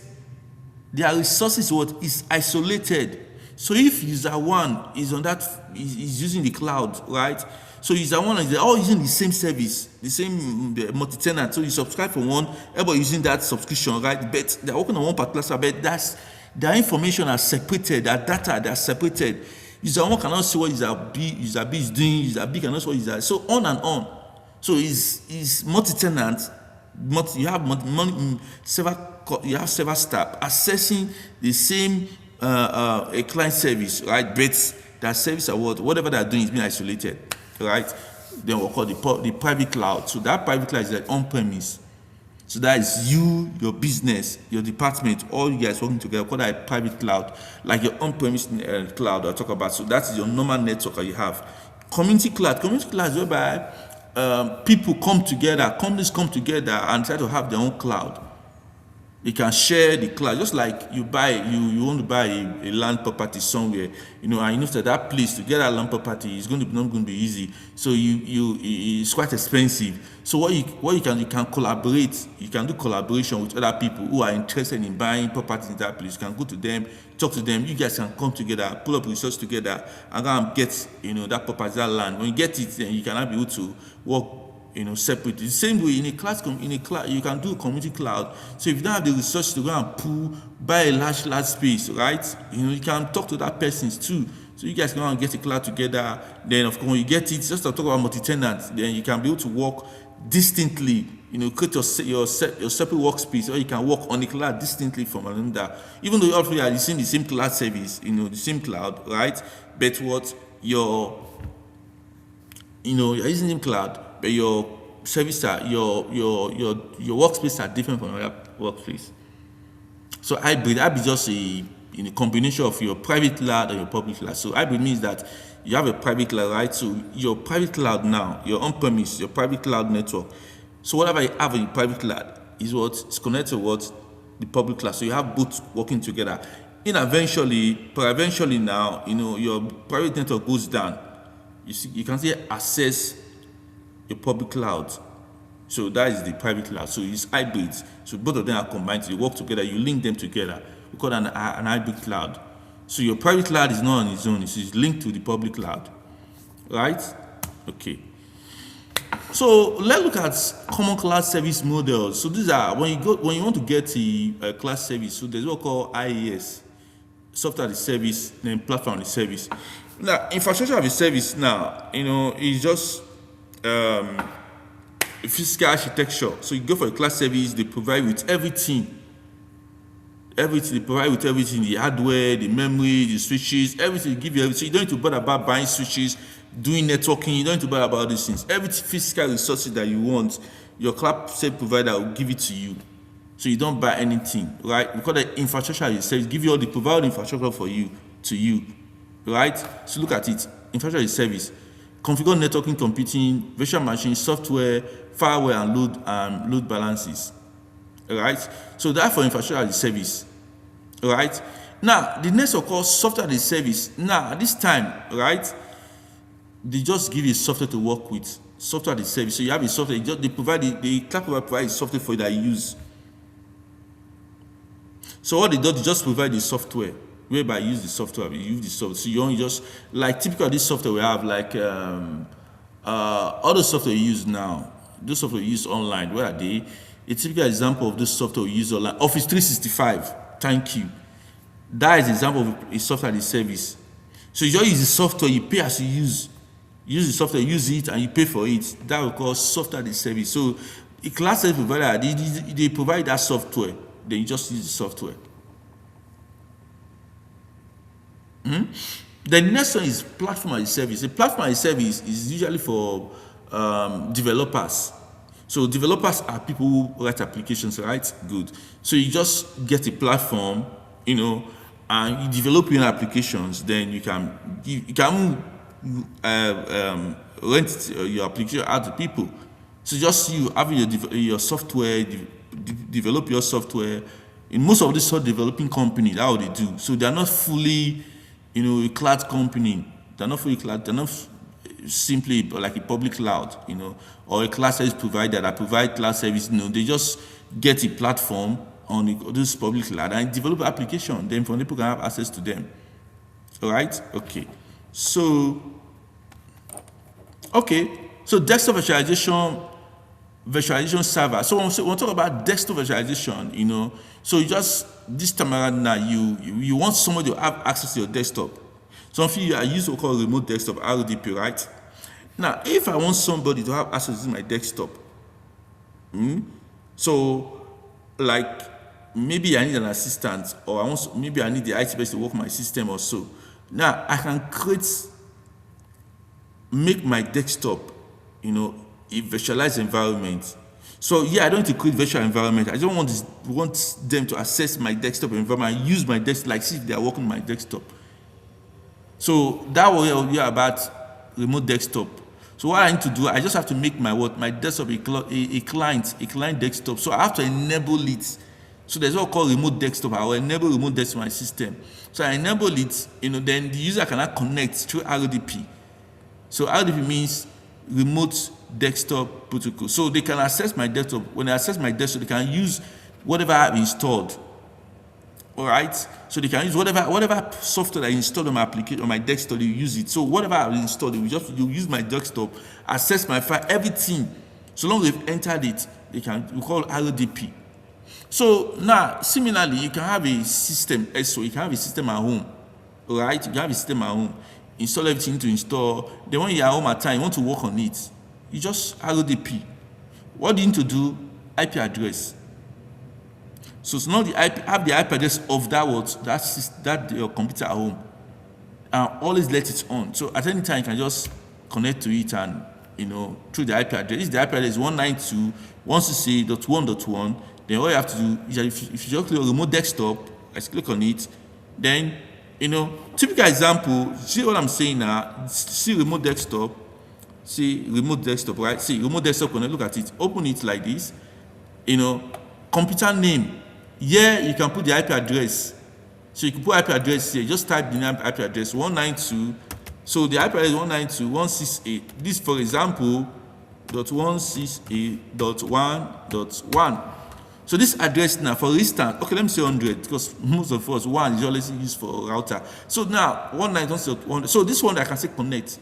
their resources is isolated. So if user 1 is is using the cloud, right? So user 1 is all using the same service, the multi-tenant. So you subscribe for one, everybody using that subscription, right? But they're working on one particular server, but their information are separated, their data they are separated. User 1 cannot see what user B is doing, user B cannot see what user, so on and on. So is multi-tenant. You have several staff accessing the same a client service, right? But that service whatever they're doing is being isolated, right? Then we'll call the private cloud. So that private cloud is like on-premise. So that is you, your business, your department, all you guys working together. Call that a private cloud, like your on-premise cloud I'll talk about. So that is your normal network that you have. Community cloud is whereby people come together, companies come together and try to have their own cloud. They can share the cloud, just like you want to buy a land property somewhere, and you know that place to get that land property is not going to be easy. So it's quite expensive. So what you can collaborate. You can do collaboration with other people who are interested in buying property in that place. You can go to them, talk to them. You guys can come together, pull up resources together, and go and get that property, that land. When you get it, then you can be able to work separate. The same way in a cloud, you can do a community cloud. So if you don't have the resources to go and buy a large space, right? You can talk to that person too. So you guys can go and get a cloud together. Then of course when you get it, just to talk about multi-tenant, then you can be able to work distantly. Create your separate workspace, or you can work on the cloud distantly from another. Even though you all three are using the same cloud service, the same cloud, right? But what you're using the same cloud, but your service are your workspace are different from another workspace. So hybrid is just a combination of your private cloud and your public cloud. So hybrid means that you have a private cloud, right? So your private cloud now, your on-premise, your private cloud network. So whatever you have in your private cloud is what is connected to what the public cloud. So you have both working together. Eventually now, your private network goes down. You can say access your public cloud. So that is the private cloud. So it's hybrid. So both of them are combined. So you work together. You link them together. We call it an hybrid cloud. So your private cloud is not on its own. It's linked to the public cloud, right? Okay. So let's look at common cloud service models. So these are when you want to get a cloud service. So there's what we call IaaS, software as a service, then platform as a service. Now, infrastructure as a service now, is just physical architecture. So you go for a cloud service, they provide with everything. They provide with everything, the hardware, the memory, the switches, everything. They give you everything. You don't need to bother about buying switches, doing networking. You don't need to bother about these things. Every physical resources that you want, your cloud service provider will give it to you. So you don't buy anything, right? We call that infrastructure as a service. Give you all the provided infrastructure for you, to you, right? So look at it. Infrastructure as a service. Configure networking, computing, virtual machines, software, fireware, and load balances. All right. So that for infrastructure as a service. All right. Now the next of course software as a service. Now at this time, right, they just give you software to work with. Software as a service. So you have a software. The cloud provider provides software for you that you use. So what they do, they just provide the software. Whereby you use the software, So you only just like typical this software we have like all the software you use now. Those software you use online. Where are they? A typical example of this software we use online. Office 365. Thank you. That is an example of a software as a service. So you just use the software, you pay as you use. You use the software, use it, and you pay for it. That we call software as a service. So a cloud service provider, they provide that software. Then you just use the software. The next one is platform as a service. A platform as a service is usually for developers. So developers are people who write applications, right? Good. So you just get a platform, and you develop your applications. Then you can rent your application out to people. So just you have your software, develop your software. In most of these software developing companies, that's how they do. So they are not fully a cloud company. They're not fully cloud. They're not simply like a public cloud, or a cloud service provider that provide cloud service. They just get a platform on this public cloud and develop an application. Then from people can have access to them. All right. Okay. So desktop virtualization server. So when we talk about desktop virtualization, so you just this time around now you want somebody to have access to your desktop. Some of you are used to call remote desktop RDP, right? Now, if I want somebody to have access to my desktop, so like maybe I need an assistant, or maybe I need the IT person to work my system or so. Now I can make my desktop, a virtualized environment. So I don't need to create virtual environment. I don't want them to access my desktop environment and use my desktop, like see if they are working on my desktop. So that will be about remote desktop. So what I need to do, I just have to make my desktop a client desktop. So I have to enable it. So there's what called remote desktop. I will enable remote desktop in my system. So I enable it, then the user cannot connect through RDP. So RDP means remote desktop protocol. So they can access my desktop. When they access my desktop, they can use whatever I have installed. All right. So they can use whatever software I installed on my application on my desktop. They use it. So whatever I installed, you use my desktop, access my file, everything. So long as they've entered it, we call RDP. So now, similarly, you can have a system. So you can have a system at home. right? You have a system at home, install everything to install. Then when you're at home at time, you want to work on it, you just RODP. What do you need to do? IP address. So now the IP, have the IP address of that your computer at home, and always let it on. So at any time you can just connect to it and through the IP address. If the IP address is 192.168.1.1, then all you have to do is if you just click on remote desktop, let's click on it, then typical example, see what I'm saying now, see remote desktop, right? See remote desktop, when I look at it, open it like this, computer name. Here you can put the IP address. So you can put IP address here, just type the name IP address 192. So the IP address is 192.168. This, for example, .168.1.1. So this address now, for instance, okay, let me say 100 because most of us 1 is always used for router. So now 192.1. So this one I can say connect.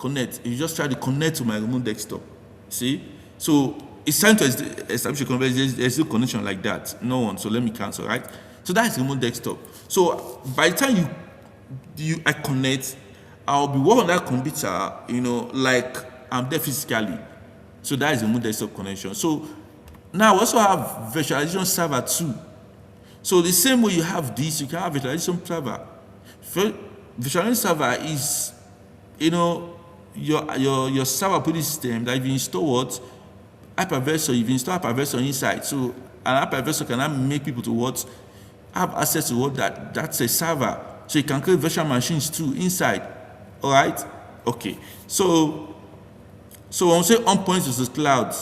If you just try to connect to my remote desktop, see. So it's time to establish a connection. There's no connection like that. No one. So let me cancel, right? So that is remote desktop. So by the time I connect, I'll be working on that computer, like I'm there physically. So that is remote desktop connection. So now we also have virtualization server too. So the same way you have this, you can have virtualization server. Virtualization server is, your server operating system that you install what hypervisor, you've installed hypervisor inside. So an hypervisor can make people to have access to that's a server. So you can create virtual machines too inside. All right? Okay. So when we say on-premise versus cloud,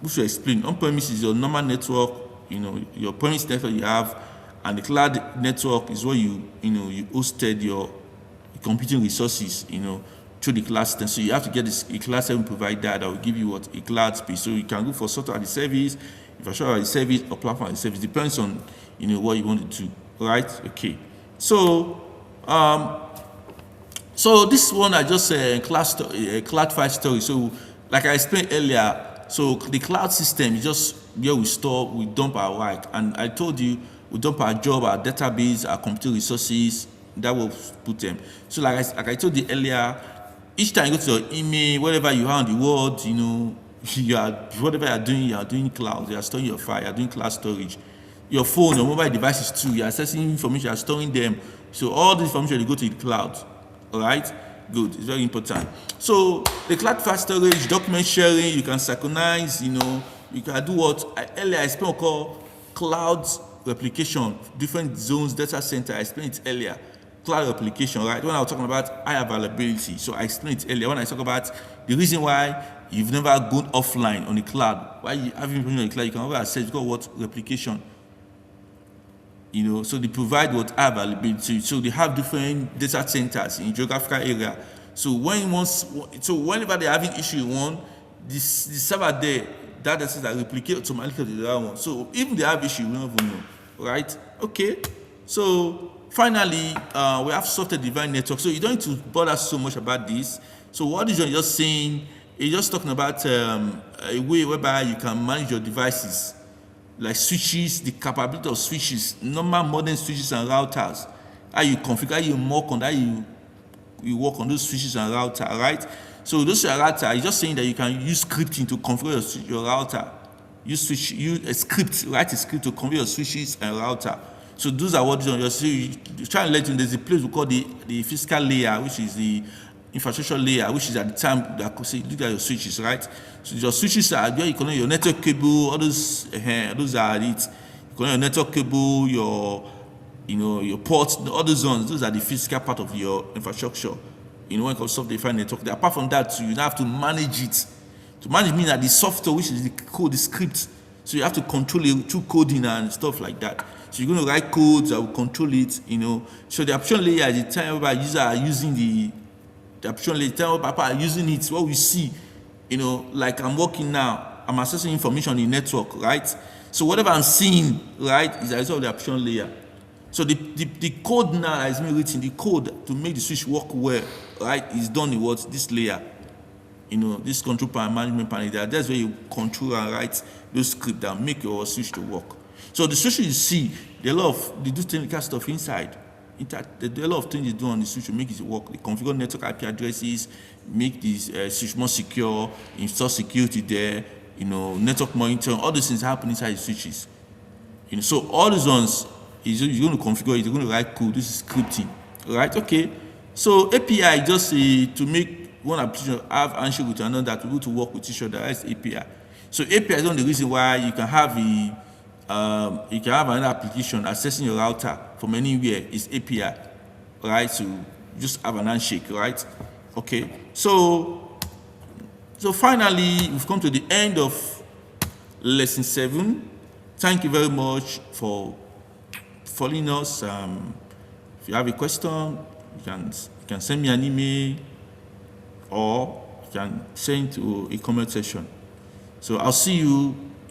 we should explain. On-premise is your normal network, your premise network you have, and the cloud network is where you hosted your computing resources, through the cloud system. So you have to get a cloud service provider that will give you a cloud space. So you can go for software as a service, infrastructure as a service, or platform as a service. Depends on what you want to do. All right? Okay. So this one I just a cloud file story. So like I explained earlier, so the cloud system is just where we dump our work, and I told you we dump our job, our database, our computer resources. That will put them. So like I told you earlier, each time you go to your email, whatever you have in the world, whatever you are doing cloud. You are storing your file. You are doing cloud storage. Your phone, your mobile devices too. You are accessing information. You are storing them. So all this information you go to the cloud. All right. Good. It's very important. So the cloud file storage, document sharing, you can synchronize. You can do what earlier I explained called cloud replication, different zones, data center. I explained it earlier. Cloud replication, right? When I was talking about high availability, so I explained it earlier. When I talk about the reason why you've never gone offline on the cloud, why you have information on the cloud, you can always access because what replication. So they provide what high availability. So they have different data centers in geographical area. So whenever they're having issue in one, the server there, that data center replicate automatically to the other one. So even they have issue, we don't even know, right? Okay. So finally, we have software-defined network. So you don't need to bother so much about this. So what is just saying? It's just talking about a way whereby you can manage your devices, like switches, the capability of switches, normal modern switches and routers. How you configure, how you work on that, you work on those switches and router, right? So those router is just saying that you can use scripting to configure your router. Use a script, write a script to configure your switches and router. So those are what you try and let you. There's a place we call the physical layer, which is the infrastructure layer, which is at the time that say look at your switches, right? So your switches are where you connect your network cable. All those are it. You connect your network cable, your ports, all those ones. Those are the physical part of your infrastructure. When it comes to software-defined network, apart from that, you have to manage it. To manage means that the software, which is the code, the script. So you have to control it through coding and stuff like that. So you're going to write codes that will control it, So the application layer is the time where users are using the application layer, the time where people are using it. What we see, like I'm working now, I'm accessing information on the network, right? So whatever I'm seeing, right, is a result of the application layer. So the code now is being written, the code to make the switch work well, right, is done in this layer. This control panel, management panel, that's where you control and write those scripts that make your switch to work. So the switch you see, they do technical stuff inside. There are a lot of things they do on the switch to make it work. They configure network IP addresses, make this switch more secure, install security there, network monitoring, all these things happen inside the switches. So all these ones you're going to configure it, you're going to write code. This is scripting, right? Okay. So API just to make one application have handshake with another that will be able to work with each other. That's API. So API is one of the reasons why you can have another application accessing your router from anywhere is API, right? So just have an handshake, right? Okay. So finally, we've come to the end of lesson 7. Thank you very much for following us. If you have a question, you can send me an email or you can send to a comment section. So I'll see you